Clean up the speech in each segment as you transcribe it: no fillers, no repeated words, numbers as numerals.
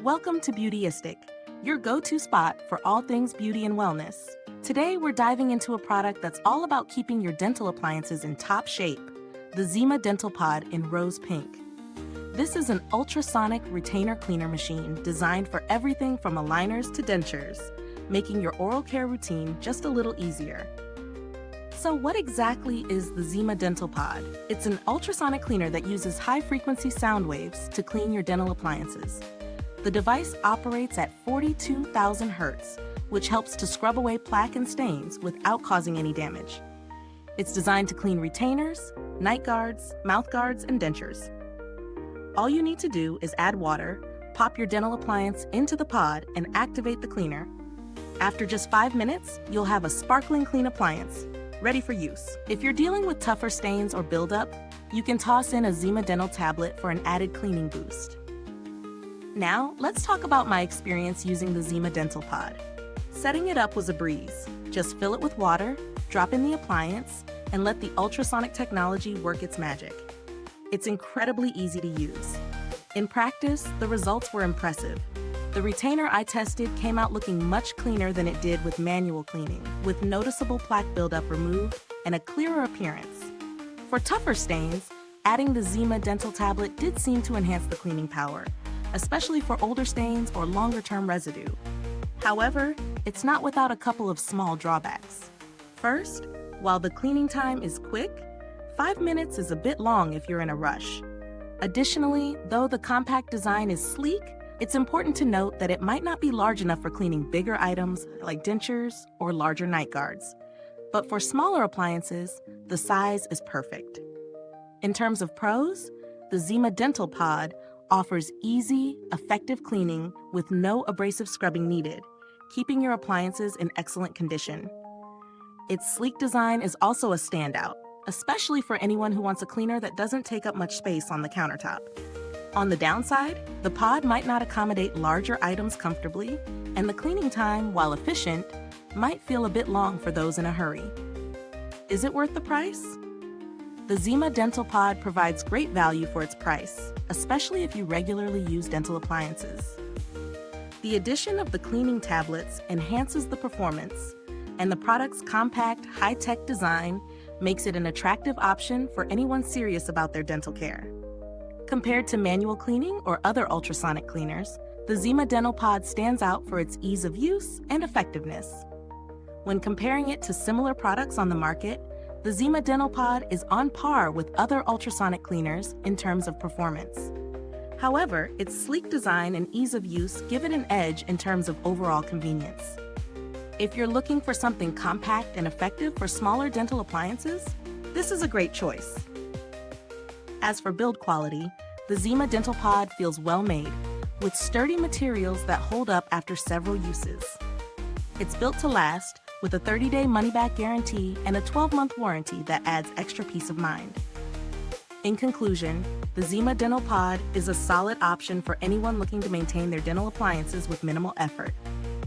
Welcome to Beautyistic, your go-to spot for all things beauty and wellness. Today, we're diving into a product that's all about keeping your dental appliances in top shape, the Zima Dental Pod in rose pink. This is an ultrasonic retainer cleaner machine designed for everything from aligners to dentures, making your oral care routine just a little easier. So what exactly is the Zima Dental Pod? It's an ultrasonic cleaner that uses high-frequency sound waves to clean your dental appliances. The device operates at 42,000 Hertz, which helps to scrub away plaque and stains without causing any damage. It's designed to clean retainers, night guards, mouth guards, and dentures. All you need to do is add water, pop your dental appliance into the pod, and activate the cleaner. After just 5 minutes, you'll have a sparkling clean appliance, ready for use. If you're dealing with tougher stains or buildup, you can toss in a Zima Dental tablet for an added cleaning boost. Now, let's talk about my experience using the Zima Dental Pod. Setting it up was a breeze. Just fill it with water, drop in the appliance, and let the ultrasonic technology work its magic. It's incredibly easy to use. In practice, the results were impressive. The retainer I tested came out looking much cleaner than it did with manual cleaning, with noticeable plaque buildup removed and a clearer appearance. For tougher stains, adding the Zima Dental tablet did seem to enhance the cleaning power, especially for older stains or longer-term residue. However, it's not without a couple of small drawbacks. First, while the cleaning time is quick, 5 minutes is a bit long if you're in a rush. Additionally, though the compact design is sleek, it's important to note that it might not be large enough for cleaning bigger items like dentures or larger night guards. But for smaller appliances, the size is perfect. In terms of pros, the Zima Dental Pod offers easy, effective cleaning with no abrasive scrubbing needed, keeping your appliances in excellent condition. Its sleek design is also a standout, especially for anyone who wants a cleaner that doesn't take up much space on the countertop. On the downside, the pod might not accommodate larger items comfortably, and the cleaning time, while efficient, might feel a bit long for those in a hurry. Is it worth the price? The Zima Dental Pod provides great value for its price, especially if you regularly use dental appliances. The addition of the cleaning tablets enhances the performance, and the product's compact, high-tech design makes it an attractive option for anyone serious about their dental care. Compared to manual cleaning or other ultrasonic cleaners, the Zima Dental Pod stands out for its ease of use and effectiveness. When comparing it to similar products on the market, the Zima Dental Pod is on par with other ultrasonic cleaners in terms of performance. However, its sleek design and ease of use give it an edge in terms of overall convenience. If you're looking for something compact and effective for smaller dental appliances, this is a great choice. As for build quality, the Zima Dental Pod feels well made, with sturdy materials that hold up after several uses. It's built to last, with a 30-day money-back guarantee and a 12-month warranty that adds extra peace of mind. In conclusion, the Zima Dental Pod is a solid option for anyone looking to maintain their dental appliances with minimal effort.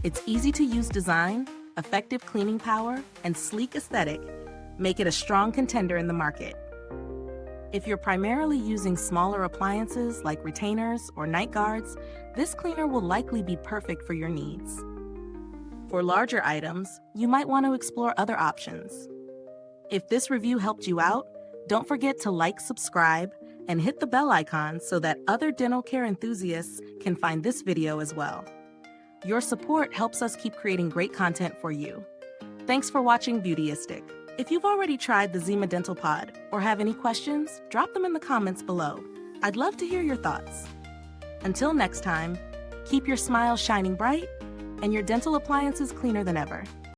Its easy-to-use design, effective cleaning power, and sleek aesthetic make it a strong contender in the market. If you're primarily using smaller appliances like retainers or night guards, this cleaner will likely be perfect for your needs. For larger items, you might want to explore other options. If this review helped you out, don't forget to like, subscribe, and hit the bell icon so that other dental care enthusiasts can find this video as well. Your support helps us keep creating great content for you. Thanks for watching Beautyistic. If you've already tried the Zima Dental Pod or have any questions, drop them in the comments below. I'd love to hear your thoughts. Until next time, keep your smile shining bright and your dental appliances cleaner than ever.